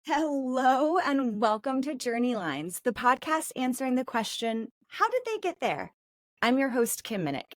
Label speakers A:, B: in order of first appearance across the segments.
A: Hello and welcome to Journey Lines, the podcast answering the question, how did they get there? I'm your host, Kim Minnick.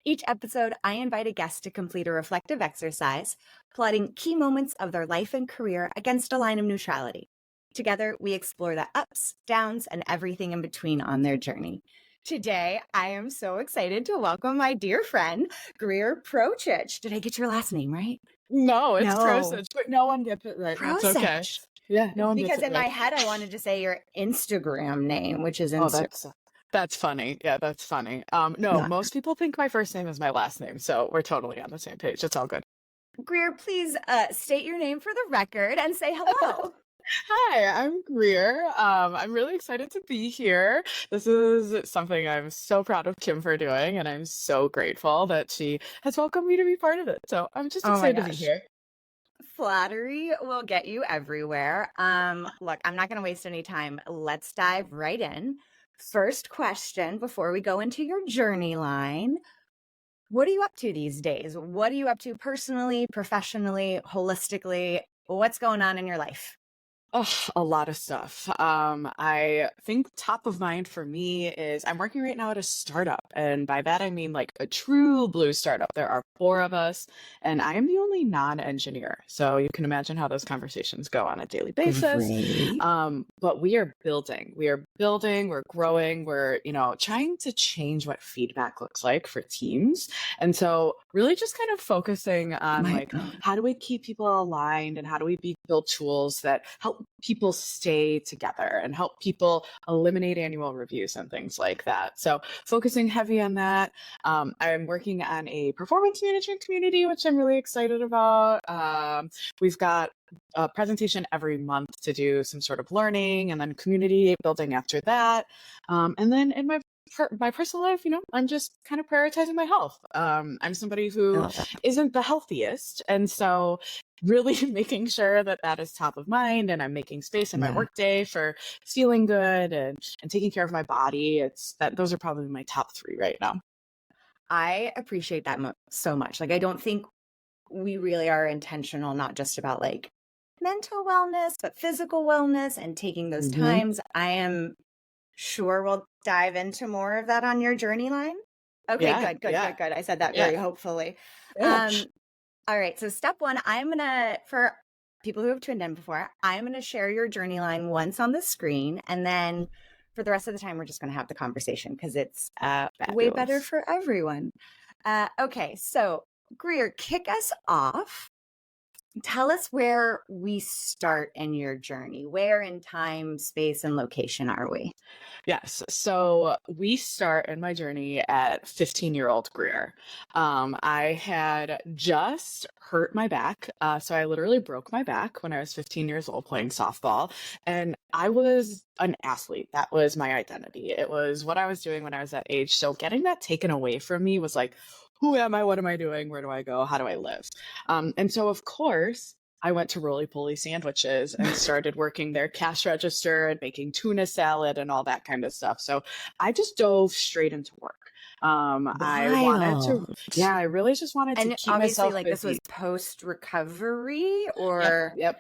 A: Each episode, I invite a guest to complete a reflective exercise, plotting key moments of their life and career against a line of neutrality. Together, we explore the ups, downs, and everything in between on their journey. Today, I am so excited to welcome my dear friend, Greer Procich. Did I get your last name right?
B: No, it's
A: No.
B: Procich, but no one gets it right. That's okay.
A: Procich.
B: Yeah, no one
A: Because
B: gets it
A: in my
B: right.
A: head, I wanted to say your Instagram name, which is
B: Oh,
A: Instagram.
B: that's funny. Yeah, that's funny. No, most people think my first name is my last name, so we're totally on the same page. It's all good.
A: Greer, please state your name for the record and say hello.
B: Hi, I'm Greer. I'm really excited to be here. This is something I'm so proud of Kim for doing, and I'm so grateful that she has welcomed me to be part of it. So I'm just
A: Oh my
B: excited to be
A: gosh.
B: here.
A: Flattery will get you everywhere. Look, I'm not going to waste any time. Let's dive right in. First question before we go into your journey line. What are you up to these days? What are you up to personally, professionally, holistically? What's going on in your life?
B: Oh, a lot of stuff. I think top of mind for me is I'm working right now at a startup. And by that, I mean like a true blue startup. There are four of us, and I am the only non-engineer. So you can imagine how those conversations go on a daily basis.
A: Great.
B: But we are building, we're growing, we're trying to change what feedback looks like for teams. And so really just kind of focusing on
A: My
B: how do we keep people aligned and how do we build tools that help people stay together and help people eliminate annual reviews and things like that. So focusing heavy on that. I'm working on a performance management community, which I'm really excited about. We've got a presentation every month to do some sort of learning and then community building after that. And then in my personal life, I'm just kind of prioritizing my health. I'm somebody who isn't the healthiest. And so really making sure that that is top of mind and I'm making space in my workday for feeling good and taking care of my body. Those are probably my top three right now.
A: I appreciate that so much. I don't think we really are intentional, not just about mental wellness, but physical wellness and taking those times. I am sure we'll dive into more of that on your journey line. Okay,
B: Yeah,
A: good. I said that
B: Yeah.
A: very hopefully.
B: Yeah.
A: All right. So step one, for people who have tuned in before, I'm going to share your journey line once on the screen. And then for the rest of the time, we're just going to have the conversation because it's way better
B: Fabulous.
A: for everyone. Okay. So Greer, kick us off. Tell us where we start in your journey. Where in time, space, and location are we?
B: Yes. So we start in my journey at 15-year-old Greer. I had just hurt my back. So I literally broke my back when I was 15 years old playing softball. And I was an athlete. That was my identity. It was what I was doing when I was that age. So getting that taken away from me was like, who am I? What am I doing? Where do I go? How do I live? And so, of course, I went to Roly Poly Sandwiches and started working their cash register and making tuna salad and all that kind of stuff. So I just dove straight into work. I really just wanted to keep myself busy.
A: This was post recovery or
B: Yep.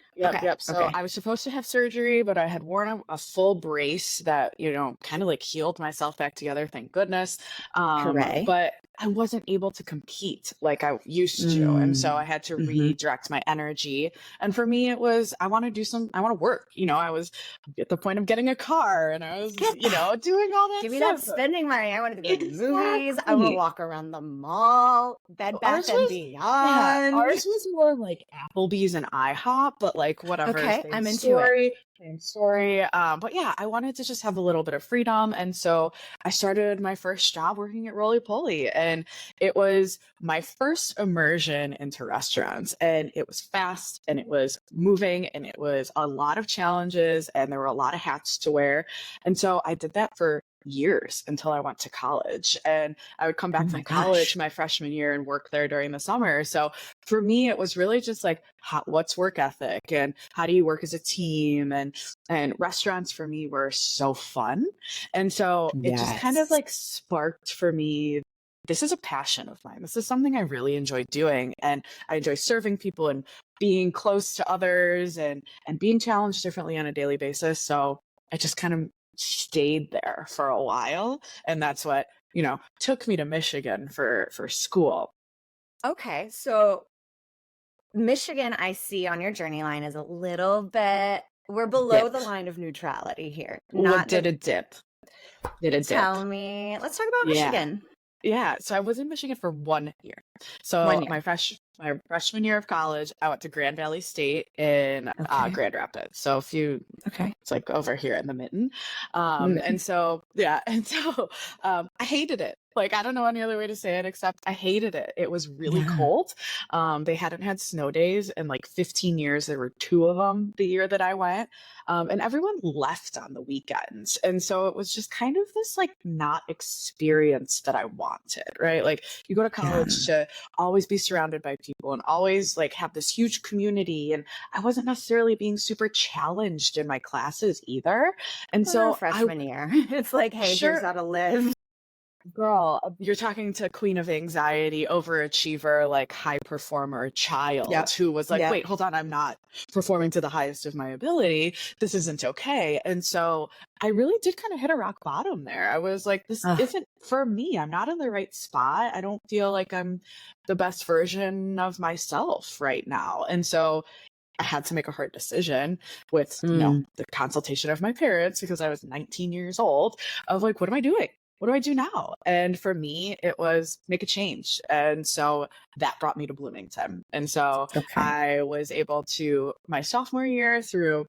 B: So I was supposed to have surgery, but I had worn a full brace that, kind of healed myself back together. Thank goodness.
A: Hooray.
B: But I wasn't able to compete like I used to. And so I had to redirect my energy. And for me, it was, I want to work. I was at the point of getting a car and I was, doing all that
A: Give me
B: stuff.
A: that spending money. I want to go to the movies. I want to walk around the mall, Bed Bath and Beyond.
B: Yeah, ours was more like Applebee's and IHOP, but whatever.
A: Okay,
B: same
A: I'm into
B: story, Same story. But yeah, I wanted to just have a little bit of freedom. And so I started my first job working at Roly Poly. And it was my first immersion into restaurants. And it was fast and it was moving and it was a lot of challenges and there were a lot of hats to wear. And so I did that for years until I went to college. And I would come back from college my freshman year and work there during the summer. So for me, it was really just what's work ethic and how do you work as a team? And restaurants for me were so fun. And so it just kind of sparked for me this is a passion of mine. This is something I really enjoy doing. And I enjoy serving people and being close to others and being challenged differently on a daily basis. So I just kind of stayed there for a while. And that's what, took me to Michigan for school.
A: Okay, so Michigan, I see on your journey line is a little bit, we're below the
B: Dip.
A: line of neutrality here.
B: What did a dip? Did a dip.
A: Tell me, let's talk about Michigan.
B: Yeah. So I was in Michigan for 1 year. So
A: 1 year.
B: My freshman year of college, I went to Grand Valley State in Grand Rapids. So it's like over here in the mitten. And so, I hated it. Like, I don't know any other way to say it except I hated it. It was really cold. They hadn't had snow days in like 15 years. There were 2 of them the year that I went. And everyone left on the weekends. And so it was just kind of this like not experience that I wanted, right? Like you go to college to always be surrounded by people and always like have this huge community. And I wasn't necessarily being super challenged in my classes either. And so
A: freshman year, it's like, hey, here's how to live.
B: Girl, you're talking to queen of anxiety, overachiever, like high performer child who was like, wait, hold on, I'm not performing to the highest of my ability. This isn't okay. And so I really did kind of hit a rock bottom there. I was like, this isn't for me. I'm not in the right spot. I don't feel like I'm the best version of myself right now. And so I had to make a hard decision with the consultation of my parents because I was 19 years old of like, what am I doing? What do I do now? And for me, it was make a change. And so that brought me to Bloomington. And so I was able to, my sophomore year through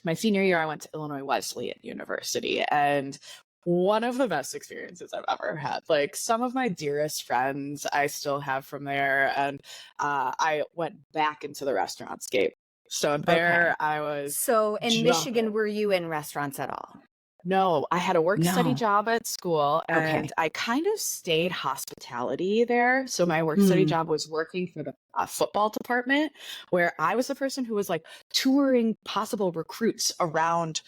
B: my senior year, I went to Illinois Wesleyan University. And one of the best experiences I've ever had. Like some of my dearest friends I still have from there. And I went back into the restaurant scape. So there I was.
A: So in Michigan, were you in restaurants at all?
B: No, I had a work-study job at school, and I kind of stayed hospitality there. So my work-study job was working for the football department, where I was the person who was like touring possible recruits around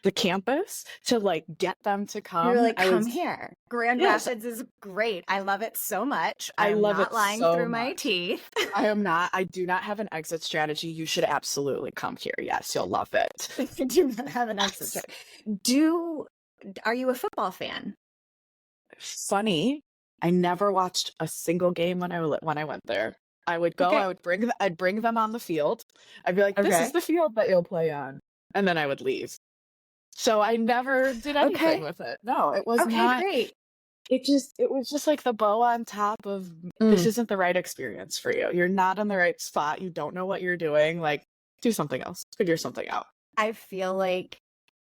B: the campus to like get them to come.
A: You're like, come here. Grand Rapids is great. I love it so much.
B: I love
A: not
B: it
A: lying
B: so
A: through
B: much.
A: my teeth.
B: I am not. I do not have an exit strategy. You should absolutely come here. Yes, you'll love it.
A: I do not have an exit strategy. Are you a football fan?
B: Funny, I never watched a single game when I went there. I would go. I'd bring them on the field. I'd be like, "This is the field that you'll play on," and then I would leave. So I never did anything with it. No, it was not.
A: Great.
B: It was just like the bow on top of this isn't the right experience for you. You're not in the right spot. You don't know what you're doing. Like, do something else. Figure something out.
A: I feel like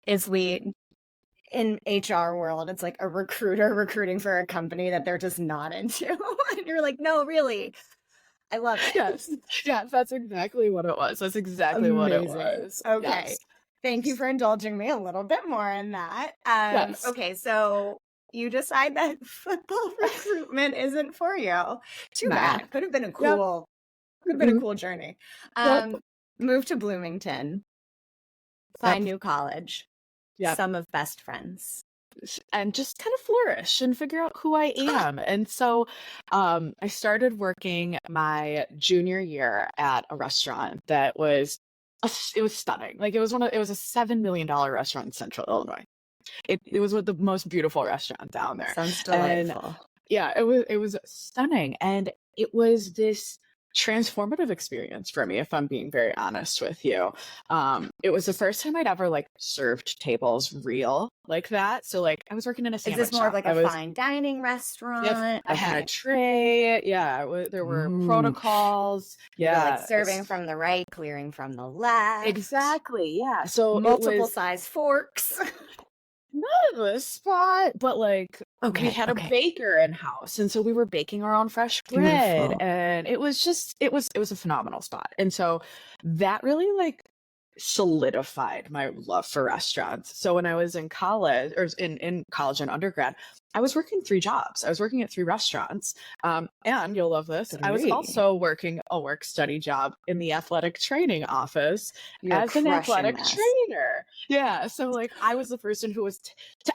A: in HR world, it's like a recruiter recruiting for a company that they're just not into. And you're like, no, really. I love it.
B: Yes, that's exactly what it was. That's exactly what it was.
A: Okay.
B: Yes.
A: Thank you for indulging me a little bit more in that. Okay, so you decide that football recruitment isn't for you. Too bad. Could have been a cool, journey. Move to Bloomington. Find new college. Some of best friends.
B: And just kind of flourish and figure out who I am. And so I started working my junior year at a restaurant that was it was stunning. Like it was a $7 million restaurant in Central Illinois. It was the most beautiful restaurant down there.
A: Sounds delightful.
B: And, it was stunning, and it was this transformative experience for me, if I'm being very honest with you. It was the first time I'd ever like served tables real like that. So like I was working in a sandwich
A: shop. Is this more of like a fine dining restaurant?
B: I had a tray. There were protocols.
A: Like serving from the right, clearing from the left.
B: Exactly. Yeah. So
A: multiple size forks.
B: Not in this spot, but like we had a baker in house, and so we were baking our own fresh bread, and it was a phenomenal spot. And so that really like solidified my love for restaurants. So when I was in college or in college and undergrad, I was working 3 jobs. I was working at 3 restaurants. And you'll love this. I was
A: 3.
B: also working a work study job in the athletic training office
A: You're
B: as an
A: crushing
B: athletic
A: this.
B: trainer. Yeah. So like I was the person who was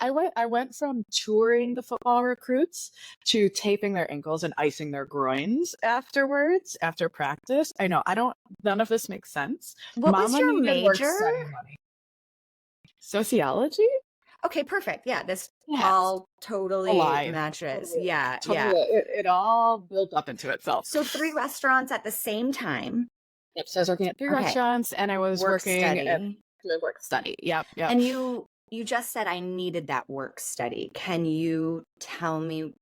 B: I went from touring the football recruits to taping their ankles and icing their groins afterwards after practice. I know. None of this makes sense.
A: What was
B: Mama
A: your
B: needed work
A: major?
B: study money. Sociology?
A: Okay, perfect. Yeah, this
B: Yes.
A: all totally
B: Aligned.
A: matches.
B: Totally.
A: Yeah,
B: Totally.
A: yeah.
B: It all built up into itself.
A: So 3 restaurants at the same time.
B: Yep. So I was working at 3
A: Okay.
B: restaurants and I was
A: Work
B: working at
A: study.
B: the work study. Yep. Yep.
A: And you just said I needed that work study. Can you tell me,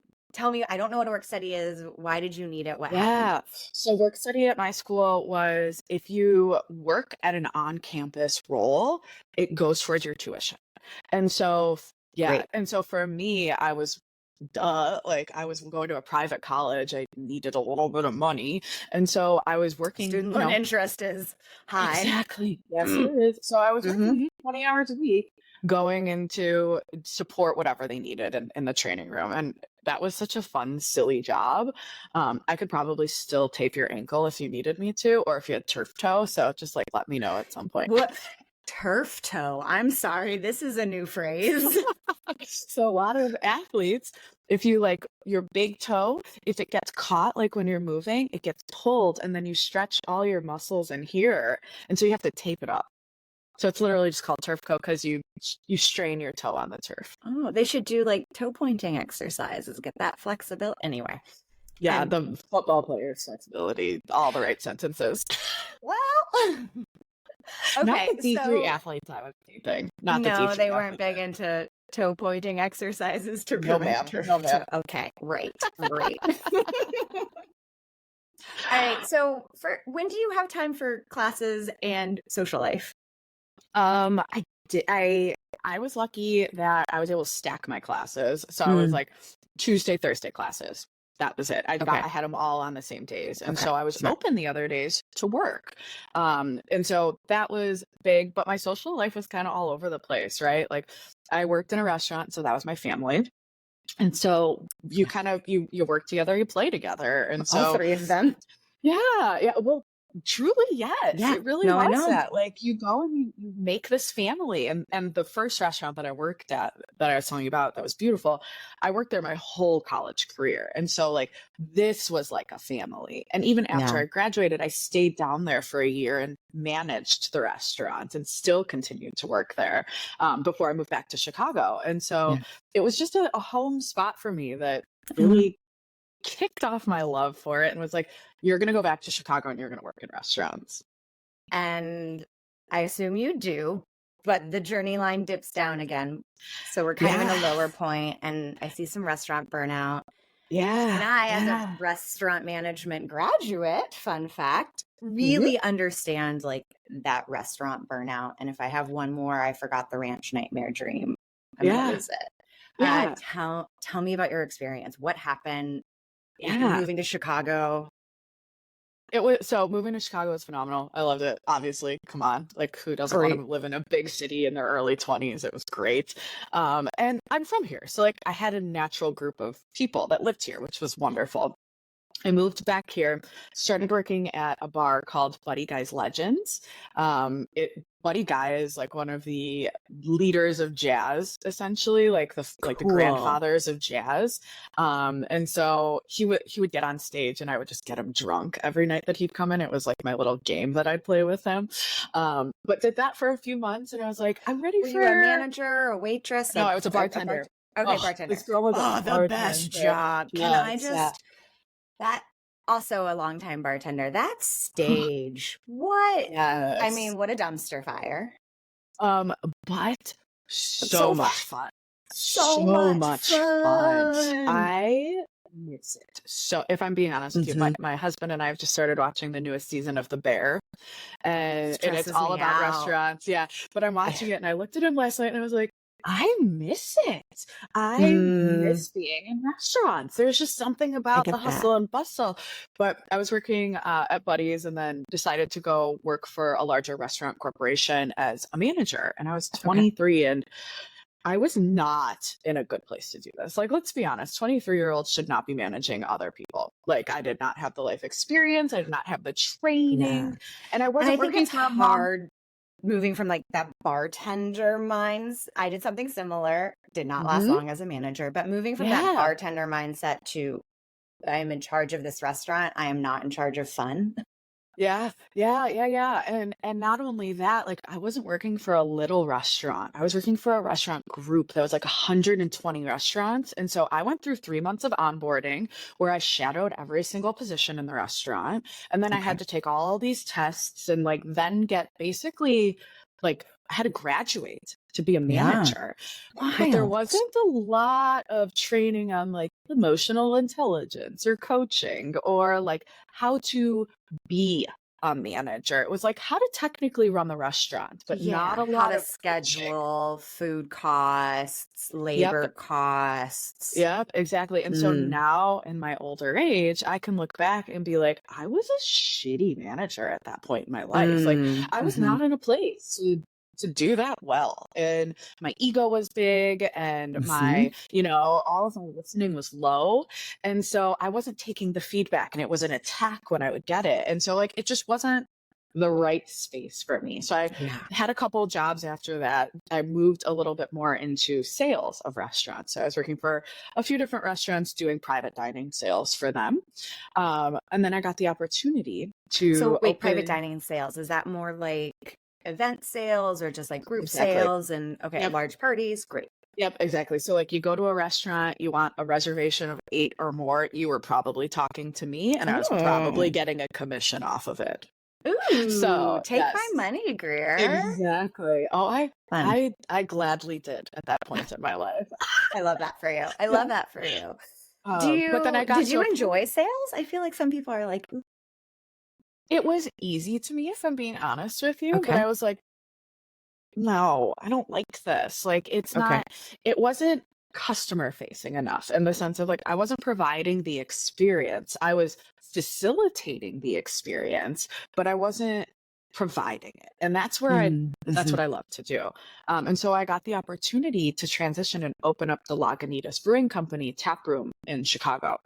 A: I don't know what a work study is. Why did you need it? What happened?
B: Yeah. So work study at my school was if you work at an on-campus role, it goes towards your tuition. And so, yeah.
A: Great.
B: And so for me, I was like I was going to a private college. I needed a little bit of money. And so I was working,
A: Student
B: you
A: loan
B: know,
A: interest is high.
B: exactly. Yes, it is. So I was working 20 hours a week going into support whatever they needed in the training room. And that was such a fun, silly job. I could probably still tape your ankle if you needed me to, or if you had turf toe. So just like let me know at some point.
A: What? Turf toe. I'm sorry. This is a new phrase.
B: So a lot of athletes, if you like your big toe, if it gets caught, like when you're moving, it gets pulled and then you stretch all your muscles in here. And so you have to tape it up. So it's literally just called turf toe because you strain your toe on the turf.
A: Oh, they should do like toe pointing exercises, get that flexibility. Anyway.
B: Yeah, the football players' flexibility, all the right sentences.
A: Well, okay,
B: not the D3
A: so
B: athletes I was taping. Not the
A: no,
B: D3
A: they weren't
B: athletes.
A: big into toe pointing exercises to
B: No,
A: prevent
B: ma'am.
A: turf
B: No, ma'am.
A: toe. Okay, great. All right, so when do you have time for classes and social life?
B: I did. I was lucky that I was able to stack my classes. So I was like Tuesday, Thursday classes. That was it. I had them all on the same days. And so I was open the other days to work. And so that was big, but my social life was kind of all over the place, right? Like I worked in a restaurant, so that was my family. And so you kind of you work together, you play together. And so
A: all 3 of them.
B: yeah. Well, truly, yes.
A: Yeah.
B: It really
A: No, I
B: was
A: know.
B: that. Like you go and you make this family. And the first restaurant that I worked at that I was telling you about that was beautiful, I worked there my whole college career. And so like this was like a family. And even after I graduated, I stayed down there for a year and managed the restaurant and still continued to work there before I moved back to Chicago. And so it was just a home spot for me that really kicked off my love for it and was like, you're going to go back to Chicago and you're going to work in restaurants.
A: And I assume you do, but the journey line dips down again. So we're kind of in a lower point and I see some restaurant burnout.
B: Yeah.
A: And I, as a restaurant management graduate, fun fact, really understand like that restaurant burnout. And if I have one more, I forgot the ranch nightmare dream. I'm gonna lose it. Tell me about your experience. What happened? Moving to Chicago.
B: Moving to Chicago was phenomenal. I loved it. Obviously, come on, like who doesn't want to live in a big city in their early 20s? It was great. And I'm from here, so like I had a natural group of people that lived here, which was wonderful. I moved back here, started working at a bar called Buddy Guy's Legends. Buddy Guy is like one of the leaders of jazz, essentially, like the grandfathers of jazz. And so he would get on stage, and I would just get him drunk every night that he'd come in. It was like my little game that I'd play with him. But did that for a few months, and I was like, I'm ready for
A: you a manager, a waitress.
B: No, I was a bartender.
A: Bartender.
B: This girl was
A: the best job. Can I just? That also a longtime bartender. That stage. What?
B: Yes.
A: I mean, what a dumpster fire.
B: But so much fun.
A: So much fun.
B: I miss it. So if I'm being honest with you, my husband and I have just started watching the newest season of The Bear. And it's all about restaurants. Yeah. But I'm watching it and I looked at him last night and I was like, I miss it. I miss being in restaurants. There's just something about the hustle and bustle. But I was working at Buddy's and then decided to go work for a larger restaurant corporation as a manager. And I was 23 and I was not in a good place to do this. Like, let's be honest, 23-year-olds should not be managing other people. Like, I did not have the life experience, I did not have the
A: Yeah.
B: training, and I
A: And I
B: wasn't
A: think
B: working
A: it's
B: for a mom.
A: hard moving from like that bartender minds. I did something similar, did not last
B: Mhm.
A: long as a manager, but moving from that
B: Yeah.
A: bartender mindset to I am in charge of this restaurant, I am not in charge of fun.
B: Yeah, yeah, yeah, yeah, and not only that, like, I wasn't working for a little restaurant. I was working for a restaurant group that was like 120 restaurants, and so I went through 3 months of onboarding where I shadowed every single position in the restaurant, and then I
A: Okay.
B: had to take all these tests and, like, then get basically like, I had to graduate to be a
A: Yeah.
B: manager. But there
A: Wild.
B: wasn't a lot of training on, like, emotional intelligence or coaching or, like, how to be a manager. It was like how to technically run the restaurant, but not
A: Yeah.
B: a
A: How
B: lot
A: to
B: of coaching.
A: schedule food costs,
B: Yep.
A: labor costs.
B: Yep, exactly. And so
A: Mm.
B: now in my older age, I can look back and be like, I was a shitty manager at that point in my life. Like
A: Mm.
B: I was
A: Hmm.
B: not in a place to do that well. And my ego was big and
A: Hmm.
B: all of my listening was low. And so I wasn't taking the feedback and it was an attack when I would get it. And so like it just wasn't the right space for me. So I
A: Yeah.
B: had a couple of jobs after that. I moved a little bit more into sales of restaurants. So I was working for a few different restaurants doing private dining sales for them. And then I got the opportunity to
A: So wait, private
B: open.
A: dining sales, is that more like event sales or just like group
B: Exactly.
A: sales and okay,
B: Yep.
A: large parties? Great.
B: Yep, exactly. So like you go to a restaurant, you want a reservation of 8 or more, you were probably talking to me and I was probably
A: Oh.
B: getting a commission off of it.
A: Ooh,
B: So,
A: take my
B: yes.
A: money, Greer.
B: Exactly. Oh, I
A: Fun.
B: I I gladly did at that point in my life.
A: I love that for you. I
B: Yeah.
A: love that for you.
B: But then I got
A: Did
B: to
A: you
B: a point.
A: enjoy sales? I feel like some people are like, "Ooh,
B: It was easy to me, if I'm being honest with you, but
A: okay,
B: I was like, "No, I don't like this." Like,
A: okay.
B: it wasn't customer facing enough in the sense of like, I wasn't providing the experience. I was facilitating the experience, but I wasn't providing it. And that's
A: Mhm.
B: what I love to do. And so I got the opportunity to transition and open up the Lagunitas Brewing Company tap room in Chicago.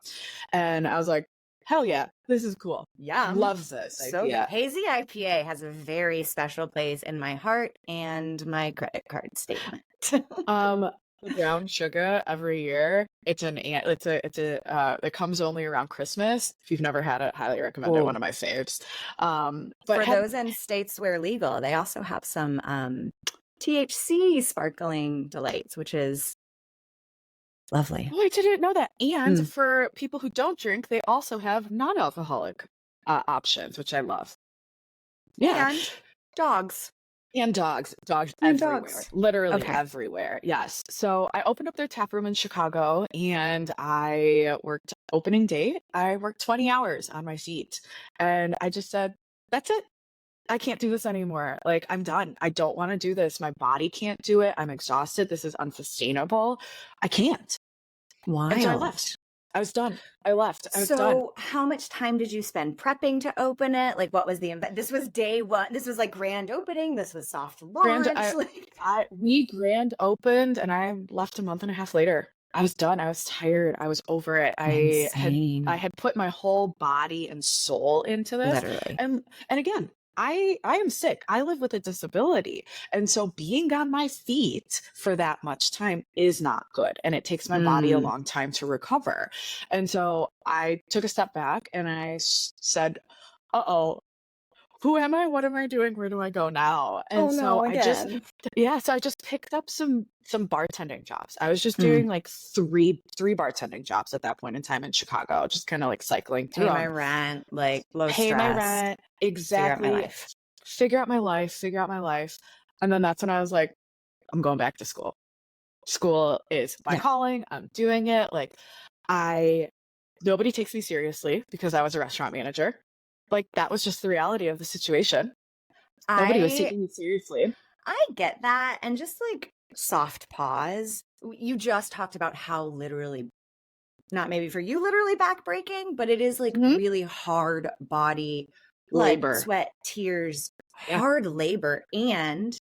B: And I was like, hell yeah, this is cool.
A: Yum.
B: Love this
A: So good.
B: idea.
A: Hazy IPA has a very special place in my heart and my credit card statement.
B: Um, the brown sugar every year, it comes only around Christmas. If you've never had it, highly recommend it. One
A: Oh,
B: of my faves. But
A: for
B: have
A: those in states where legal, they also have some THC sparkling delights, which is lovely.
B: oh, I didn't know that. And
A: Mm.
B: for people who don't drink, they also have non-alcoholic options, which I love. Yeah.
A: And dogs.
B: And dogs
A: And
B: everywhere,
A: dogs.
B: literally
A: Okay.
B: everywhere. Yes. So I opened up their tap room in Chicago and I worked opening day. I worked 20 hours on my feet and I just said, that's it. I can't do this anymore. Like, I'm done. I don't want to do this. My body can't do it. I'm exhausted. This is unsustainable. I can't. And so I
A: Wild.
B: left. I was done. I left. I was done.
A: So, how much time did you spend prepping to open it? Like, what was the this was day one. This was like grand opening. This was soft
B: Grand
A: launch. Like,
B: we grand opened and I left a month and a half later. I was done. I was tired. I was over it. I
A: insane.
B: had put my whole body and soul into this.
A: Literally.
B: And again, I am sick. I live with a disability. And so being on my feet for that much time is not good. And it takes my body a
A: Mm.
B: long time to recover. And so I took a step back and I said, uh-oh, who am I? What am I doing? Where do I go now?
A: Oh
B: And so
A: no,
B: I just
A: again.
B: yeah, so I just picked up some bartending jobs. I was just
A: Mm.
B: doing like three bartending jobs at that point in time in Chicago, just kind of like cycling through
A: Pay my
B: them.
A: rent, like low
B: Pay my
A: stress,
B: rent,
A: figure out my
B: exactly.
A: life.
B: Figure out my life. And then that's when I was like, I'm going back to school. School is my
A: Yeah.
B: calling. I'm doing it. Like I nobody takes me seriously because I was a restaurant manager. Like that was just the reality of the situation. Nobody was
A: I
B: taking me seriously.
A: I get that. And just like soft pause. You just talked about how literally, not maybe for you, literally backbreaking, but it is like
B: Mhm.
A: really hard body, blood,
B: Labor.
A: sweat, tears,
B: Yeah.
A: hard labor. And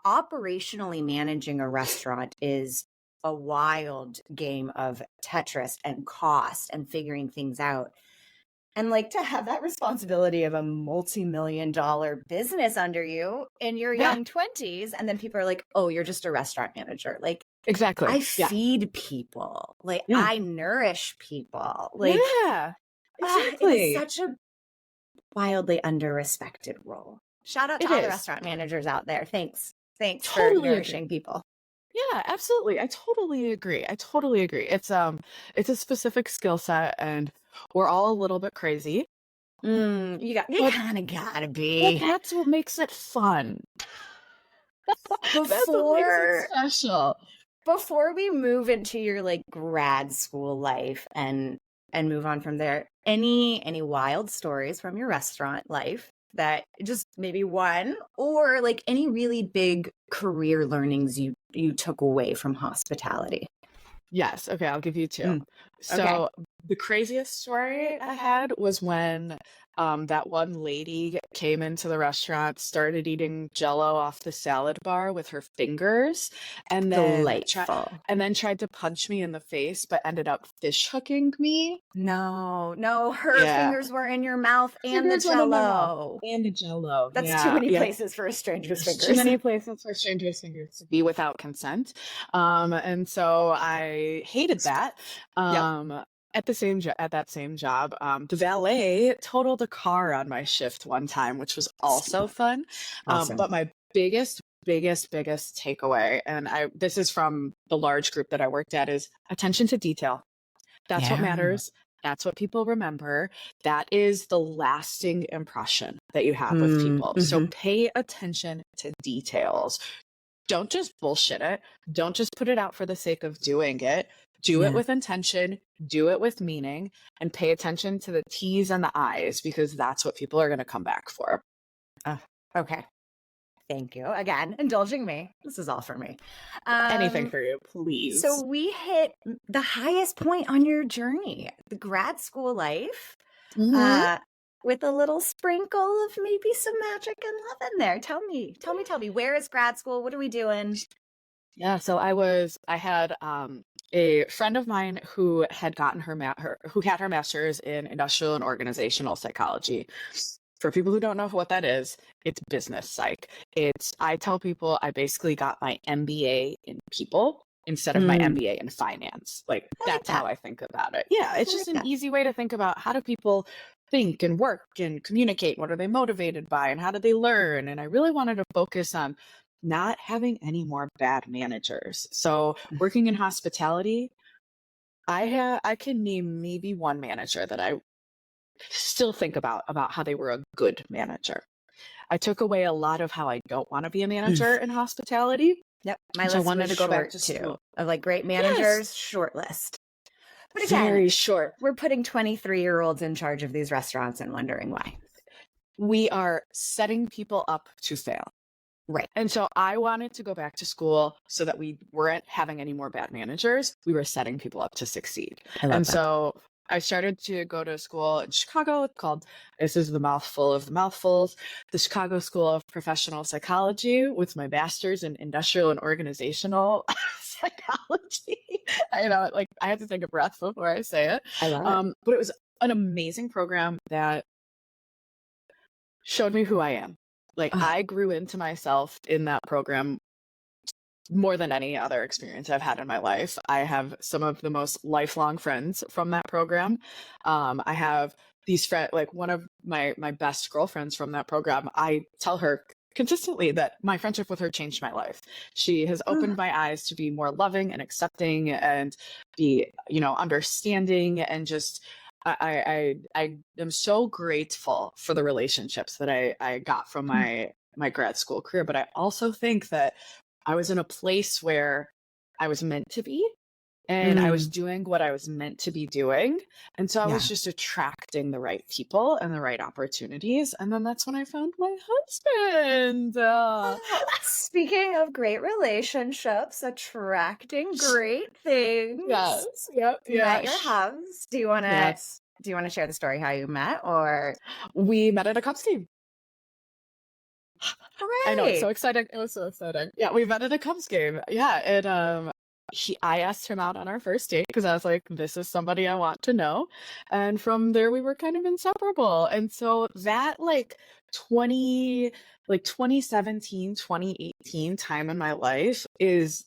A: operationally managing a restaurant is a wild game of Tetris and cost and figuring things out. And like to have that responsibility of a multi-million-dollar business under you in your
B: Yeah,
A: young 20s, and then people are like, oh, you're just a restaurant manager. Like,
B: exactly.
A: I
B: Yeah.
A: feed people, like
B: Yeah.
A: I nourish people. Like,
B: Yeah.
A: it is
B: Exactly.
A: such a wildly under-respected role. Shout out to
B: It
A: all the
B: is.
A: restaurant managers out there. Thanks for
B: Totally agree.
A: nourishing people.
B: Yeah, absolutely. I totally agree. I totally agree. It's a specific skill set and we're all a little bit crazy,
A: You
B: but
A: kind of gotta
B: but
A: be.
B: that's what makes it fun. That's what makes it
A: before
B: special.
A: before we move into your like grad school life and move on from there, any wild stories from your restaurant life that just maybe one, or like any really big career learnings you took away from hospitality?
B: Yes. Okay, I'll give you two.
A: Okay.
B: So the craziest story I had was when that one lady came into the restaurant, started eating Jello off the salad bar with her fingers, and
A: Delightful.
B: tried to punch me in the face, but ended up fish hooking me.
A: No, her
B: Yeah,
A: fingers were in your mouth and the
B: fingers went in my mouth
A: Jello.
B: and the Jello.
A: That's too
B: Yeah,
A: many
B: yeah.
A: places for a stranger's
B: There's too
A: fingers.
B: many places for strangers' fingers to be without consent. And so I hated that.
A: Yep.
B: At that same job, the valet totaled a car on my shift one time, which was also fun.
A: Awesome.
B: But my biggest takeaway, and this is from the large group that I worked at, is attention to detail. That's what
A: Yeah.
B: matters. That's what people remember. That is the lasting impression that you have with people. So pay attention to details. Don't just bullshit it. Don't just put it out for the sake of doing it. Do it with intention, do it with meaning, and pay attention to the T's and the I's, because that's what people are going to come back for.
A: Okay. Thank you. Again, indulging me. This is all for me.
B: Anything for you, please.
A: So we hit the highest point on your journey, the grad school life, with a little sprinkle of maybe some magic and love in there. Tell me, where is grad school? What are we doing?
B: Yeah, so I had a friend of mine who had gotten who had her master's in industrial and organizational psychology. For people who don't know what that is, it's business psych. I tell people I basically got my MBA in people instead of my MBA in finance. Like, that's how I think about it. Yeah, it's just an easy way to think about how do people think and work and communicate. What are they motivated by and how do they learn? And I really wanted to focus on not having any more bad managers. So working in hospitality, I can name maybe one manager that I still think about how they were a good manager. I took away a lot of how I don't want to be a manager in hospitality.
A: Yep, my
B: list
A: list
B: wanted
A: was
B: to go back
A: short
B: to
A: too,
B: school.
A: of like great managers, short list. But again,
B: very short.
A: We're putting 23-year-olds in charge of these restaurants and wondering why.
B: We are setting people up to fail.
A: Right.
B: And so I wanted to go back to school so that we weren't having any more bad managers. We were setting people up to succeed. So I started to go to school in Chicago called, this is the mouthful of the mouthfuls, the Chicago School of Professional Psychology, with my master's in industrial and organizational psychology. I know, like, I had to take a breath before I say it.
A: I love it.
B: But it was an amazing program that showed me who I am. Like, I grew into myself in that program more than any other experience I've had in my life. I have some of the most lifelong friends from that program. I have these friends, like one of my best girlfriends from that program. I tell her consistently that my friendship with her changed my life. She has opened my eyes to be more loving and accepting and be, understanding, and just I am so grateful for the relationships that I got from my grad school career. But I also think that I was in a place where I was meant to be, and I was doing what I was meant to be doing. And so I was just attracting the right people and the right opportunities. And then that's when I found my husband.
A: Speaking of great relationships, attracting great things.
B: Yes. Yep.
A: You met your hubs. Do you want to share the story how you met, or?
B: We met at a Cubs game. I know, it's
A: Hooray!
B: so exciting. It was so exciting. Yeah, we met at a Cubs game. Yeah, and I asked him out on our first date because I was like, this is somebody I want to know. And from there we were kind of inseparable. And so that 20 2017, 2018 time in my life is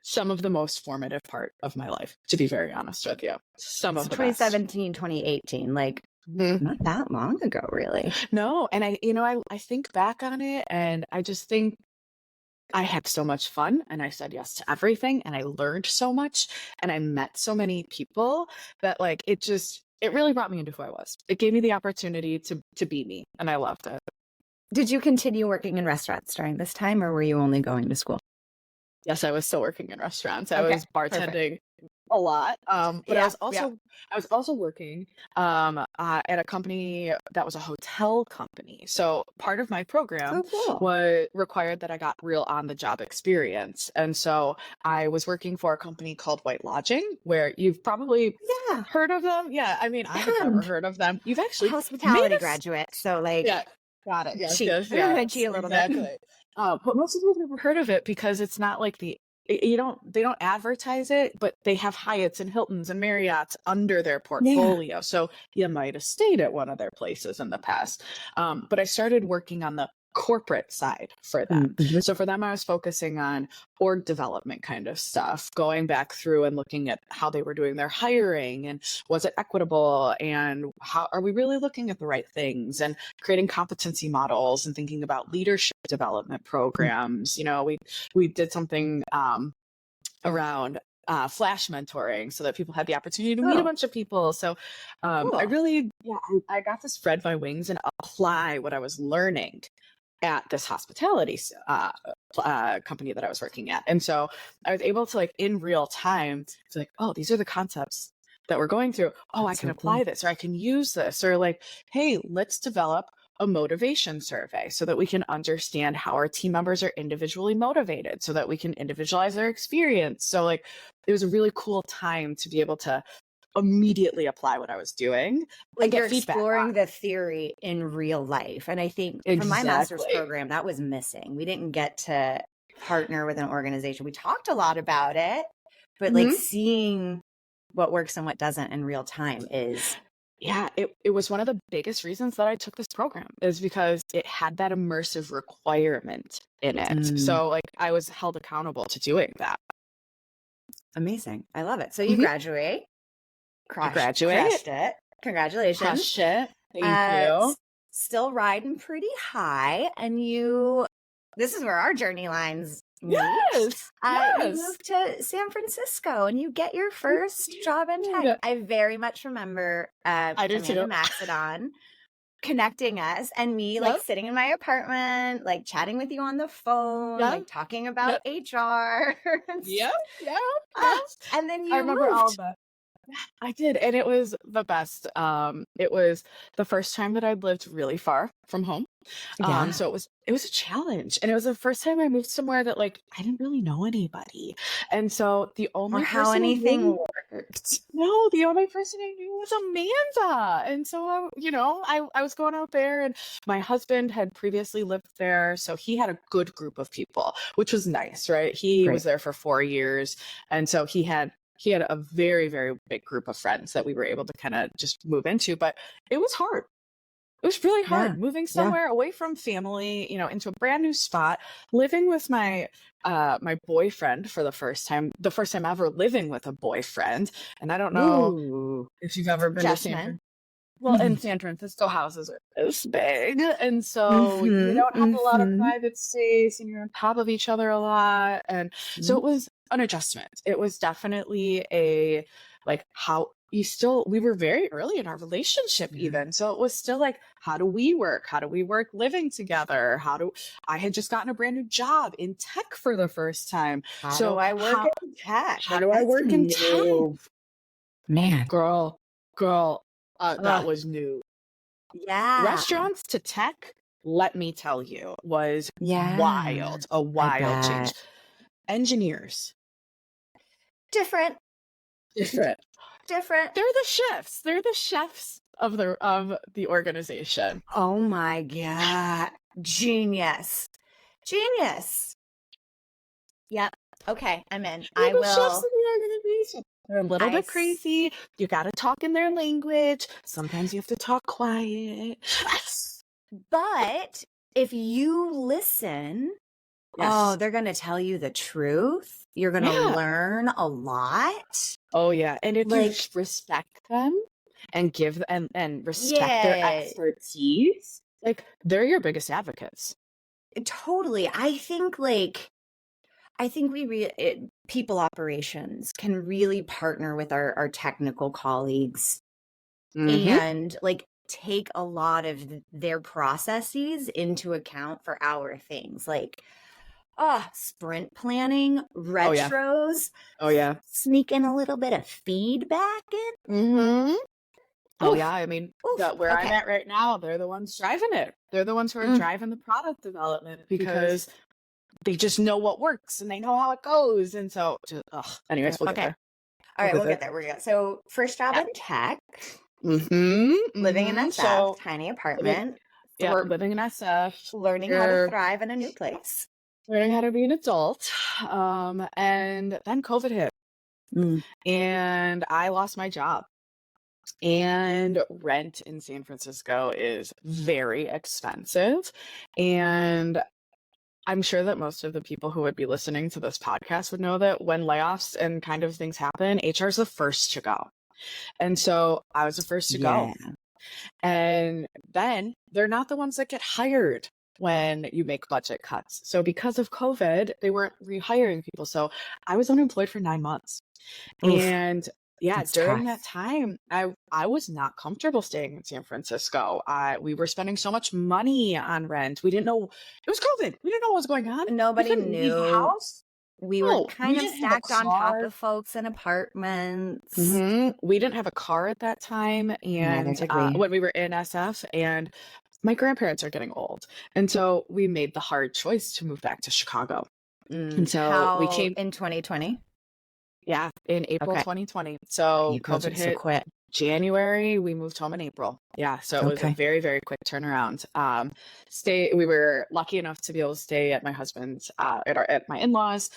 B: some of the most formative part of my life, to be very honest with you. Some
A: So
B: of the best.
A: 2017, 2018, like
B: Mhm.
A: not that long ago, really.
B: No, and I think back on it and I just think I had so much fun and I said yes to everything and I learned so much and I met so many people that it really brought me into who I was. It gave me the opportunity to be me and I loved it.
A: Did you continue working in restaurants during this time, or were you only going to school?
B: Yes, I was still working in restaurants. I
A: Okay,
B: was
A: perfect.
B: bartending a lot, but
A: Yeah,
B: I was also working at a company that was a hotel company. So part of my program
A: so cool.
B: was required that I got real on the job experience, and so I was working for a company called White Lodging, where you've probably
A: Yeah,
B: heard of them. Yeah, I mean, I had never heard of them. You've actually made
A: hospitality
B: us.
A: graduate, so like
B: Yeah, got it. Yes,
A: cheat,
B: yes, yes,
A: cheat a little bit.
B: exactly. But most people have never heard of it because it's not like they don't advertise it, but they have Hyatts and Hiltons and Marriotts under their
A: Yeah.
B: portfolio. So you might have stayed at one of their places in the past. But I started working on the corporate side for them.
A: Mhm.
B: So for them, I was focusing on org development kind of stuff, going back through and looking at how they were doing their hiring and was it equitable and how are we really looking at the right things and creating competency models and thinking about leadership development programs. We did something around flash mentoring so that people had the opportunity to meet a
A: Oh,
B: bunch of people. So I
A: cool.
B: really, yeah, I got to spread my wings and apply what I was learning at this hospitality company that I was working at. And so I was able to in real time, it's like, oh, these are the concepts that we're going through. Oh, I
A: That's
B: can
A: so cool.
B: apply this or I can use this or hey, let's develop a motivation survey so that we can understand how our team members are individually motivated so that we can individualize their experience. So it was a really cool time to be able to immediately apply what I was doing and
A: You're
B: get feedback
A: exploring
B: on.
A: the theory in real life. And I think from my master's
B: Exactly.
A: program, that was missing. We didn't get to partner with an organization. We talked a lot about it, but
B: Mhm.
A: seeing what works and what doesn't in real time is
B: Yeah, it was one of the biggest reasons that I took this program is because it had that immersive requirement in it. So I was held accountable to doing that.
A: amazing. I love it. So you
B: Mhm.
A: graduate,
B: I
A: crushed
B: graduate,
A: it. Congratulations.
B: crush it. Thank
A: Uh,
B: you.
A: Still riding pretty high, and this is where our journey lines meet.
B: Yes,
A: You
B: yes.
A: moved to San Francisco and you get your first job in tech.
B: did.
A: I very much remember
B: I do
A: Amanda
B: too.
A: Maxidon connecting us and me
B: Yep,
A: sitting in my apartment, chatting with you on the phone,
B: yep,
A: talking about
B: yep,
A: HR.
B: yep, yep,
A: Ah,
B: yes.
A: and then
B: I
A: you
B: remember all of
A: moved.
B: that. I did, and it was the best. It was the first time that I'd lived really far from home.
A: Yeah.
B: So it was a challenge, and it was the first time I moved somewhere that I didn't really know anybody, and so the
A: Or
B: only
A: how
B: person I
A: anything
B: knew,
A: worked.
B: no, the only person I knew was Amanda, and so I was going out there, and my husband had previously lived there, so he had a good group of people, which was nice, right? He
A: Great.
B: was there for 4 years, and so he had a very, very big group of friends that we were able to kind of just move into, but it was hard. It was really
A: Yeah.
B: hard moving
A: Yeah.
B: somewhere away from family, into a brand new spot, living with my boyfriend for the first time ever living with a boyfriend. And I don't know
A: Ooh.
B: if you've ever been to San
A: Adjustment.
B: Francisco. Well, in San Francisco, houses are this big, and so you don't have a lot of private space, and you're on top of each other a lot, and so it was an adjustment. It was definitely a how we were very early in our relationship even, so it was still how do we work? How do we work living together? I had just gotten a brand new job in tech for the first time,
A: How
B: so
A: do I work in tech?
B: how do I
A: That's
B: work in tech?
A: new. Man.
B: Girl, that
A: Ugh.
B: was new.
A: Yeah.
B: Restaurants to tech, let me tell you, was
A: Yeah.
B: a wild change.
A: bet.
B: Engineers,
A: Different.
B: different.
A: Different.
B: They're the chefs. They're the chefs of the organization.
A: Oh my God. Genius. Genius. Yep. Okay, I'm in.
B: They're
A: I
B: the chefs
A: will.
B: in the organization. They're a little
A: I
B: bit crazy. You got to talk in their language. Sometimes you have to talk quiet.
A: But if you listen,
B: Yes.
A: they're going to tell you the truth. You're going to
B: Yeah.
A: learn a lot.
B: Oh yeah. And if you
A: Like,
B: respect them and give and respect their
A: yeah,
B: expertise, like they're your biggest advocates.
A: totally. I think people operations can really partner with our technical colleagues
B: Mm-hmm.
A: and like take a lot of their processes into account for our things like sprint planning,
B: Oh yeah.
A: retros,
B: Oh yeah.
A: sneak in a little bit of feedback in.
B: Mm-hmm. Oh
A: Oof,
B: yeah, I mean,
A: oof.
B: where I'm
A: Okay.
B: at right now, they're the ones driving it. They're the ones who are driving the product development because they just know what works and they know how it goes. And so, anyways, we'll get
A: Okay.
B: there.
A: All right, we'll get there. We're good. So, first job
B: Yeah.
A: in tech, living in
B: Mm-hmm.
A: SF, tiny
B: Living,
A: apartment,
B: living in SF,
A: learning how to thrive in a new place.
B: learning how to be an adult. And then COVID hit and I lost my job. And rent in San Francisco is very expensive. And I'm sure that most of the people who would be listening to this podcast would know that when layoffs and kind of things happen, HR is the first to go. And so I was the first to go. And then they're not the ones that get hired when you make budget cuts. So because of COVID, they weren't rehiring people. So I was unemployed for 9 months.
A: Oof,
B: And yeah,
A: that's
B: during
A: tough.
B: that time, I was not comfortable staying in San Francisco. We were spending so much money on rent. We didn't know it was COVID. We didn't know what was going on. We
A: Nobody
B: couldn't leave the
A: knew.
B: house.
A: We were
B: No, we
A: kind of
B: didn't have a
A: stacked on top
B: car.
A: of folks in apartments.
B: We didn't have a car at that time,
A: Neither
B: and
A: did we.
B: when we were in SF, and my grandparents are getting old, and so we made the hard choice to move back to Chicago. And so we
A: How
B: came,
A: in 2020?
B: yeah, in April
A: Okay.
B: 2020. So
A: April,
B: COVID
A: so
B: hit
A: quick.
B: January. We moved home in April. Yeah, so it was a
A: Okay.
B: very, very quick turnaround. We were lucky enough to be able to stay at my husband's at my in-laws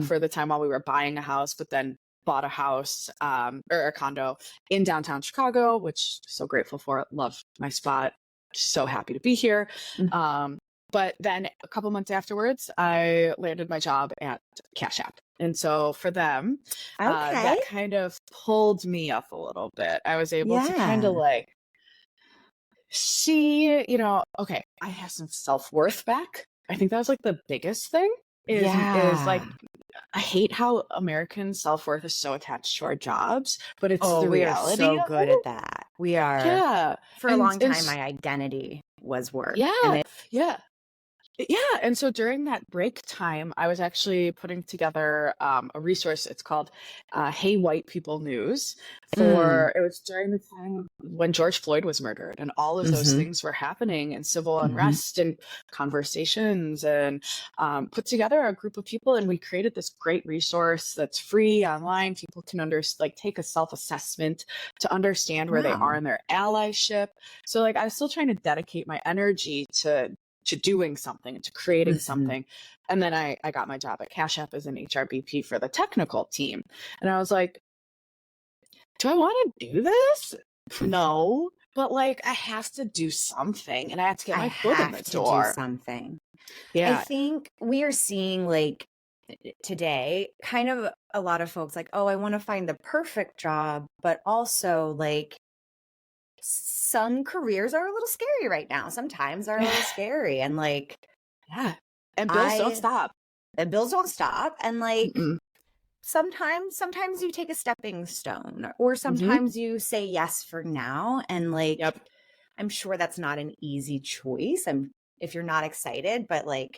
B: for the time while we were buying a house, but then bought a house or a condo in downtown Chicago, which so grateful for. Love my spot. So happy to be here. But then a couple months afterwards, I landed my job at Cash App. And so for them, that
A: Okay.
B: kind of pulled me up a little bit. I was able to kind of
A: Yeah.
B: like see, okay, I have some self-worth back. I think that was like the biggest thing is like,
A: Yeah.
B: I hate how American self-worth is so attached to our jobs, but it's
A: Oh,
B: the
A: we are
B: reality
A: so
B: of
A: good
B: it.
A: at that. We are.
B: Yeah.
A: For a long time, my identity was work.
B: Yeah.
A: And
B: Yeah. Yeah, and so during that break time, I was actually putting together a resource. It's called "Hey White People News." It was during the time when George Floyd was murdered, and all of those things were happening, and civil unrest and conversations, and put together a group of people, and we created this great resource that's free online. People can take a self-assessment to understand where they are in their allyship. So, like, I was still trying to dedicate my energy to doing something, to creating something. And then I got my job at Cash App as an HRBP for the technical team. And I was like, do I want to do this? No, but like I have to do something and I have to get my foot in the door.
A: do something.
B: Yeah.
A: I think we are seeing like today kind of a lot of folks like, oh, I want to find the perfect job, but also like some careers are a little scary right now. Sometimes are a little scary. And like,
B: yeah. And bills don't stop.
A: And bills don't stop. And like, sometimes you take a stepping stone or sometimes you say yes for now. And like, I'm sure that's not an easy choice. If you're not excited, but like,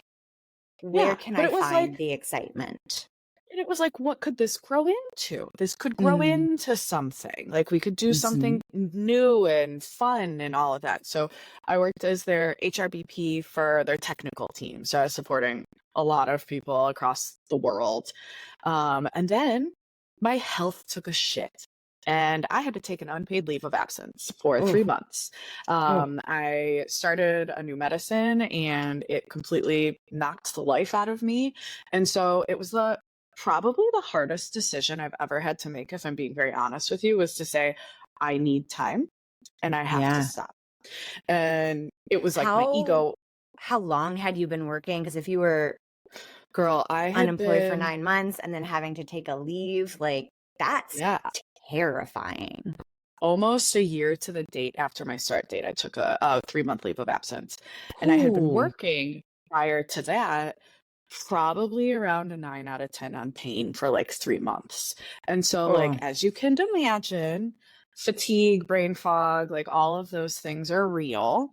A: where can I find the excitement?
B: And it was like, what could this grow into? This could grow into something. Like we could do something new and fun and all of that. So I worked as their HRBP for their technical team. So I was supporting a lot of people across the world. And then my health took a shit. and I had to take an unpaid leave of absence for
A: Oh,
B: 3 months.
A: oh,
B: I started a new medicine and it completely knocked the life out of me. And so it was probably the hardest decision I've ever had to make, if I'm being very honest with you, was to say, I need time and I have to
A: yeah.
B: stop. And it was like my
A: How
B: ego.
A: how long had you been working? Because if you were
B: Girl, I had
A: unemployed for
B: been,
A: 9 months and then having to take a leave, like that's
B: yeah,
A: terrifying.
B: almost a year to the date after my start date. I took a 3 month leave of absence. And I had been
A: Ooh.
B: working prior to that, probably around a 9 out of 10 on pain for like 3 months. And so, like,
A: Oh,
B: as you can imagine, fatigue, brain fog, like all of those things are real.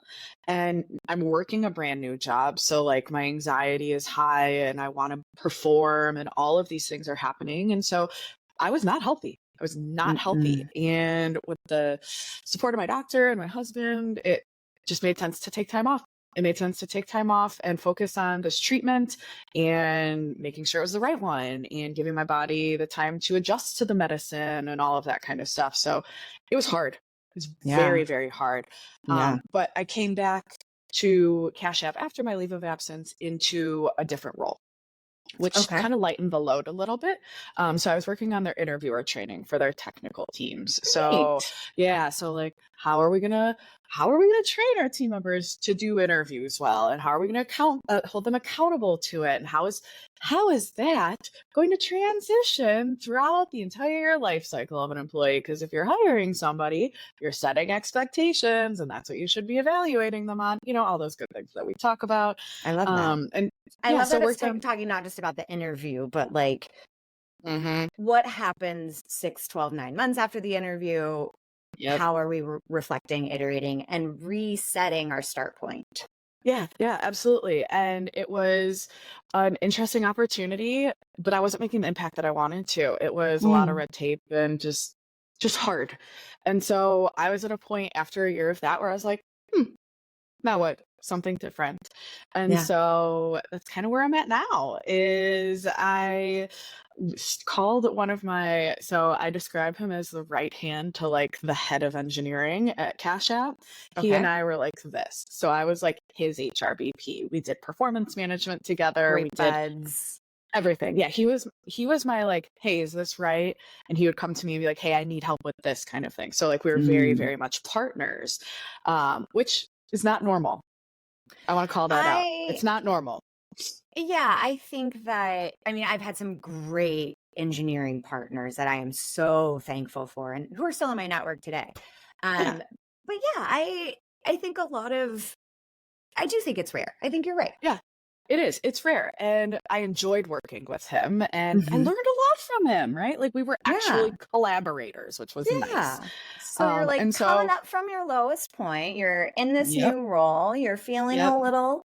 B: And I'm working a brand new job. So, like, my anxiety is high and I want to perform, and all of these things are happening. And so, I was not healthy. I was not healthy.
A: mm-mm.
B: And with the support of my doctor and my husband, it just made sense to take time off. It made sense to take time off and focus on this treatment and making sure it was the right one and giving my body the time to adjust to the medicine and all of that kind of stuff. So it was hard. It was
A: Yeah,
B: very, very hard.
A: yeah.
B: But I came back to Cash App after my leave of absence into a different role, which
A: Okay.
B: kind of lightened the load a little bit. So I was working on their interviewer training for their technical teams. So
A: Great.
B: yeah, so like how are we gonna train our team members to do interviews well, and how are we gonna hold them accountable to it, and how is that going to transition throughout the entire life cycle of an employee? Because if you're hiring somebody, you're setting expectations, and that's what you should be evaluating them on. All those good things that we talk about.
A: I love that.
B: And
A: I
B: yeah,
A: love
B: so
A: that it's
B: worked on.
A: talking not just about the interview, but like
B: Mhm.
A: what happens 6, 12, 9 months after the interview?
B: Yep.
A: How are we reflecting, iterating, and resetting our start point?
B: Yeah, yeah, absolutely. And it was an interesting opportunity, but I wasn't making the impact that I wanted to. It was a lot of
A: Mm.
B: red tape and just hard. And so I was at a point after a year of that where I was like, now what? Something different. And
A: Yeah.
B: so that's kind of where I'm at now. Is I called one of my, so I describe him as the right hand to like the head of engineering at Cash App. He and
A: Okay.
B: I were like this. So I was like his HRBP. We did performance management together. We
A: Great
B: did
A: buds.
B: everything. Yeah, he was my like, hey, is this right? And he would come to me and be like, hey, I need help with this kind of thing. So like we were very,
A: Mm.
B: very much partners, which is not normal. I want to call that out.
A: I
B: It's not normal.
A: Yeah, I think that, I mean, I've had some great engineering partners that I am so thankful for and who are still in my network today.
B: Yeah,
A: But yeah, I think I do think it's rare. I think you're right.
B: yeah, it is. It's rare. And I enjoyed working with him and I learned
A: Hmm.
B: a lot from him, right? Like we were
A: Yeah.
B: actually collaborators, which was nice.
A: Yeah. So you're like
B: And
A: coming
B: so,
A: up from your lowest point. You're in this
B: yep,
A: new role. You're feeling
B: yep.
A: a little,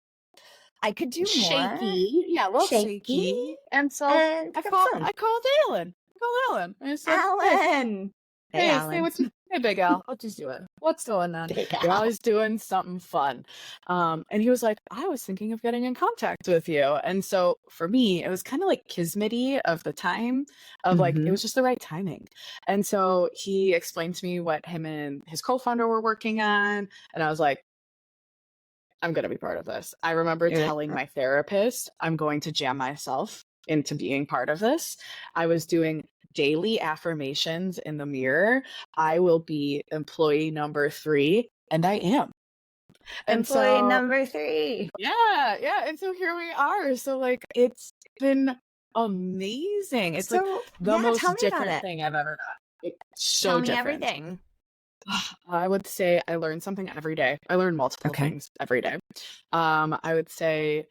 A: I could do more,
B: Shaky. Yeah, a little
A: shaky,
B: shaky. And so
A: and
B: I
A: pick up
B: called
A: the phone.
B: I called Alan. I called Alan. I said, hey,
A: Alan. Hey,
B: hey,
A: Alan.
B: hey, Big Al, what you doing? What's going on?
A: Big
B: You're
A: Al.
B: always doing something fun. And he was like, I was thinking of getting in contact with you. And so for me, it was kind of like kismety of the time of like, it
A: Hmm.
B: was just the right timing. And so he explained to me what him and his co-founder were working on. And I was like, I'm going to be part of this. I remember
A: You're like,
B: telling my therapist, I'm going to jam myself into being part of this. I was doing daily affirmations in the mirror. I will be employee number 3, and I am. And
A: employee
B: so,
A: number 3.
B: yeah, yeah. And so here we are. So, like, it's been amazing. It's like
A: So,
B: the
A: yeah, tell
B: most
A: me about
B: different
A: it.
B: thing I've ever done. It's
A: Tell
B: so
A: me
B: different.
A: everything.
B: I would say I learn something every day. I learn multiple
A: Okay.
B: things every day. I would say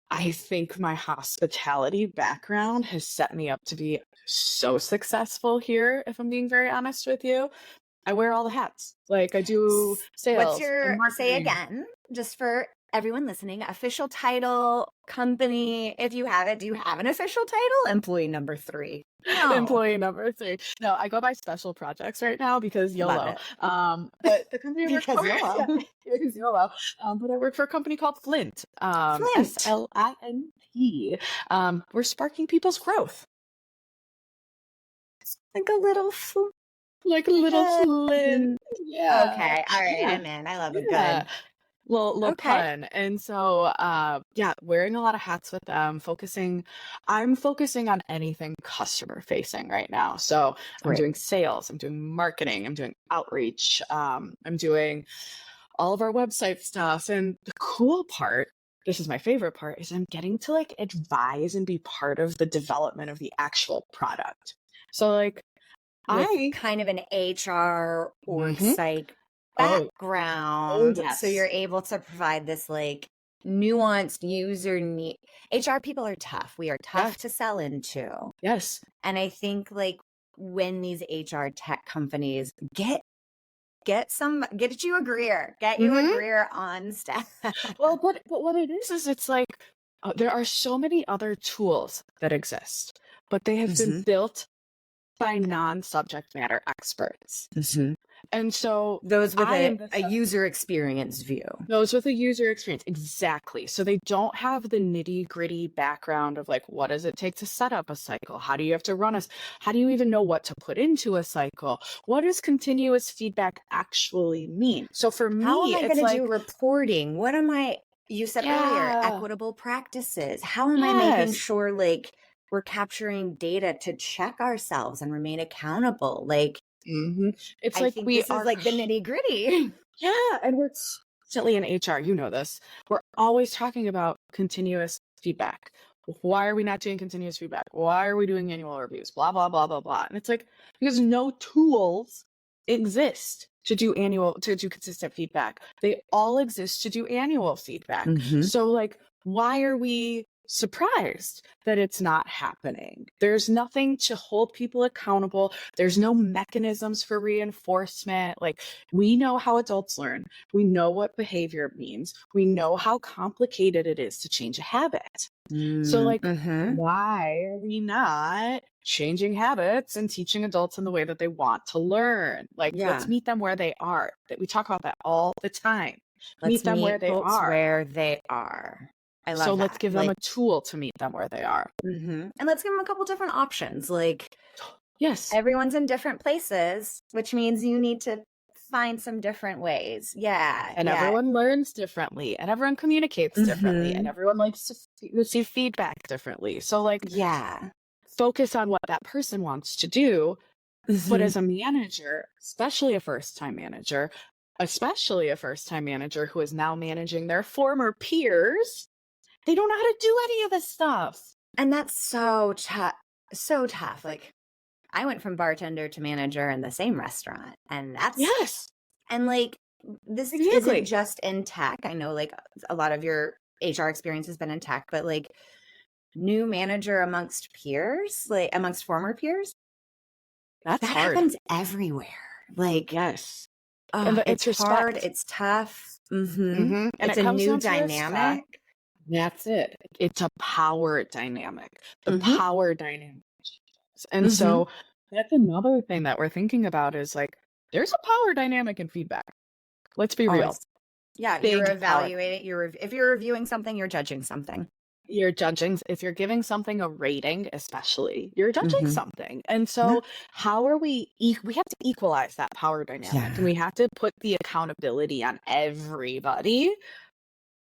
B: I think my hospitality background has set me up to be so successful here, if I'm being very honest with you. I wear all the hats. Like I do
A: What's
B: sales and
A: your, say
B: marketing.
A: again, just for everyone listening, official title, company, if you have it, do you have an official title? Employee number 3. No.
B: Employee number 3. No, I go by special projects right now because
A: Love
B: YOLO.
A: it.
B: But the company I work
A: Because
B: for,
A: YOLO.
B: yeah, because YOLO. But I work for a company called Flint.
A: Flint.
B: SLINT. We're sparking people's growth.
A: Like a little
B: like a little
A: Mm,
B: Flynn. Yeah.
A: okay. All right.
B: Yeah.
A: I'm in. I love a
B: Yeah.
A: good.
B: Little
A: Okay.
B: pun. And so, yeah, wearing a lot of hats with them, I'm focusing on anything customer facing right now. So I'm
A: Great.
B: doing sales, I'm doing marketing, I'm doing outreach, I'm doing all of our website stuff. And the cool part, this is my favorite part, is I'm getting to like advise and be part of the development of the actual product. So like
A: With
B: I,
A: kind of an HR org
B: Mhm.
A: psych
B: Oh, oh
A: background. So you're
B: yes.
A: able to provide this like nuanced user need. HR people are tough. We are
B: Yes.
A: tough to sell into.
B: Yes.
A: And I think like when these HR tech companies get you a Greer, get you a
B: Hmm.
A: Greer on staff.
B: Well, but what it is it's like there are so many other tools that exist, but they have been
A: Hmm.
B: built by non-subject matter experts.
A: Hmm.
B: And so
A: Those with
B: I
A: a,
B: am the
A: a user experience view.
B: those with a user experience. Exactly. So they don't have the nitty-gritty background of like, what does it take to set up a cycle? How do you have to run how do you even know what to put into a cycle? What does continuous feedback actually mean? So for
A: How am
B: me,
A: I
B: it's
A: going to
B: like,
A: do reporting? What am I, you said earlier,
B: yeah,
A: equitable practices. How am I making
B: yes.
A: sure like we're capturing data to check ourselves and remain accountable? Like,
B: Mhm. It's
A: I
B: like
A: think
B: we
A: this is
B: are
A: like the nitty gritty.
B: yeah, and we're constantly in HR, you know this. We're always talking about continuous feedback. Why are we not doing continuous feedback? Why are we doing annual reviews? Blah, blah, blah, blah, blah. And it's like, because no tools exist to do consistent feedback. They all exist to do annual feedback.
A: Hmm.
B: So like, why are we surprised that it's not happening? There's nothing to hold people accountable. There's no mechanisms for reinforcement. Like, we know how adults learn. We know what behavior means. We know how complicated it is to change a habit. So, like,
A: Mm-hmm.
B: why are we not changing habits and teaching adults in the way that they want to learn? Like, let's
A: Yeah.
B: meet them where they are. That we talk about that all the time.
A: Let's
B: Meet them
A: meet
B: where they
A: folks
B: are.
A: where they are. I
B: So
A: love
B: let's
A: that.
B: give them
A: Like,
B: a tool to meet them where they are.
A: and let's give them a couple different options. Like,
B: Yes.
A: everyone's in different places, which means you need to find some different ways. Yeah.
B: And
A: Yeah.
B: everyone learns differently, and everyone communicates differently, and
A: Hmm.
B: everyone likes to receive feedback differently. So, like,
A: Yeah.
B: focus on what that person wants to do. But
A: Hmm.
B: as a manager, especially a first time manager who is now managing their former peers, they don't know how to do any of this stuff.
A: And that's so tough. So tough. Like, I went from bartender to manager in the same restaurant,
B: Yes,
A: and like, this isn't
B: exactly.
A: just in tech. I know like a lot of your HR experience has been in tech, but like new manager amongst peers, like amongst former peers,
B: That's
A: that
B: hard.
A: happens everywhere. Like,
B: Yes. And
A: oh, it's
B: it's
A: hard,
B: respect.
A: it's tough.
B: And
A: It's
B: it
A: a
B: comes
A: new
B: down to respect.
A: dynamic.
B: That's it. It's a power dynamic. The
A: Hmm.
B: power dynamic. And
A: Hmm.
B: so that's another thing that we're thinking about is like, there's a power dynamic in feedback. Let's be real.
A: Always. Yeah, you're
B: Big power.
A: evaluating. If you're reviewing something, you're judging something.
B: You're judging, if you're giving something a rating, especially, you're judging
A: Hmm.
B: something. And
A: Yeah.
B: so, how are we have to equalize that power dynamic and
A: Yeah.
B: we have to put the accountability on everybody.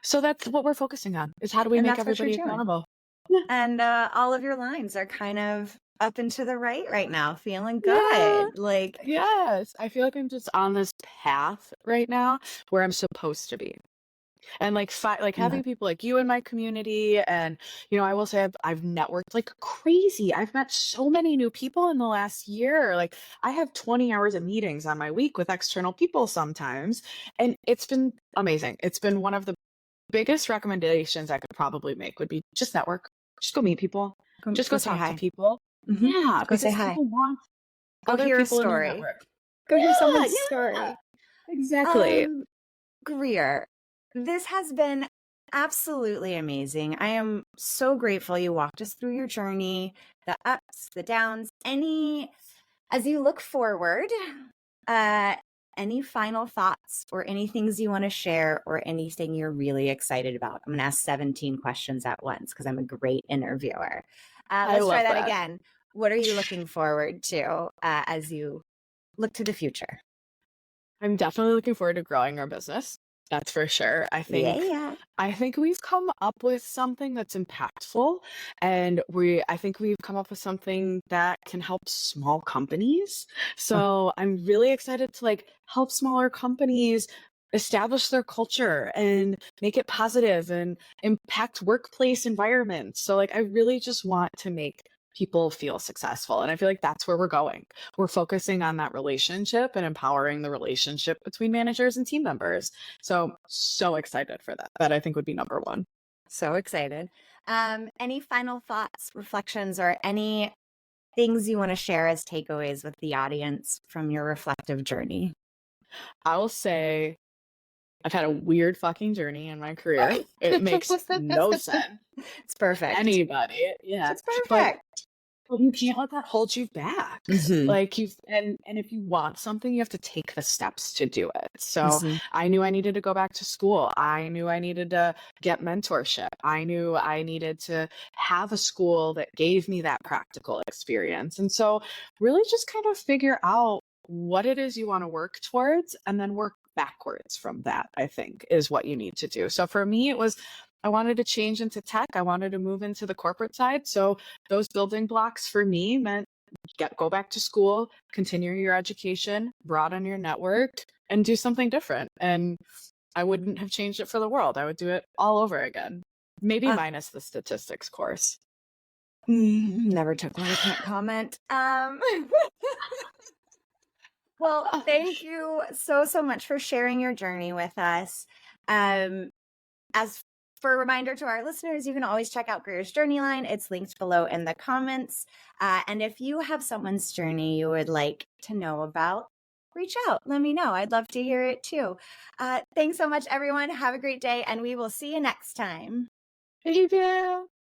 B: So, that's what we're focusing on is how do we
A: And
B: make
A: that's what you're
B: everybody
A: doing.
B: accountable? Yeah.
A: And all of your lines are kind of up and to the right now, feeling
B: Yeah.
A: good. Like,
B: Yes. I feel like I'm just on this path right now where I'm supposed to be. And like
A: yeah.
B: having people like you in my community, and I will say I've networked like crazy. I've met so many new people in the last year. Like, I have 20 hours of meetings on my week with external people sometimes, and it's been amazing. It's been one of the biggest recommendations I could probably make would be just network, just go meet people, just
A: Go
B: go
A: say
B: talk to
A: hi.
B: people. Yeah,
A: Go say
B: because
A: hi.
B: people want
A: Go
B: other
A: hear a
B: people in their
A: story.
B: network.
A: Go hear
B: Yeah,
A: someone's
B: yeah,
A: story.
B: exactly.
A: Um, Greer, this has been absolutely amazing. I am so grateful you walked us through your journey, the ups, the downs. As you look forward, uh, any final thoughts or any things you want to share or anything you're really excited about? I'm going to ask 17 questions at once because I'm a great interviewer.
B: I
A: Let's try
B: love
A: that
B: that.
A: again. What are you looking forward to as you look to the future?
B: I'm definitely looking forward to growing our business. That's for sure.
A: Yeah.
B: I think we've come up with something that's impactful, and I think we've come up with something that can help small companies. So I'm really excited to like help smaller companies establish their culture and make it positive and impact workplace environments. So like I really just want to make people feel successful. And I feel like that's where we're going. We're focusing on that relationship and empowering the relationship between managers and team members. So excited for that. That I think would be number one.
A: So excited. Any final thoughts, reflections, or any things you want to share as takeaways with the audience from your reflective journey?
B: I will say I've had a weird fucking journey in my career. It makes no sense.
A: It's perfect.
B: Anybody, yeah.
A: It's
B: But
A: perfect.
B: you can't let that hold you back.
A: Hmm.
B: Like and if you want something, you have to take the steps to do it. So
A: Hmm.
B: I knew I needed to go back to school. I knew I needed to get mentorship. I knew I needed to have a school that gave me that practical experience. And so really just kind of figure out what it is you want to work towards and then work backwards from that, I think, is what you need to do. So for me, it was I wanted to change into tech. I wanted to move into the corporate side. So those building blocks for me meant go back to school, continue your education, broaden your network, and do something different. And I wouldn't have changed it for the world. I would do it all over again. Maybe
A: Uh,
B: minus the statistics course.
A: Never took one. I can't comment. Well, thank you so much for sharing your journey with us. As for a reminder to our listeners, you can always check out Greer's Journey Line. It's linked below in the comments. And if you have someone's journey you would like to know about, reach out. Let me know. I'd love to hear it too. Thanks so much, everyone. Have a great day, and we will see you next time.
B: Thank you.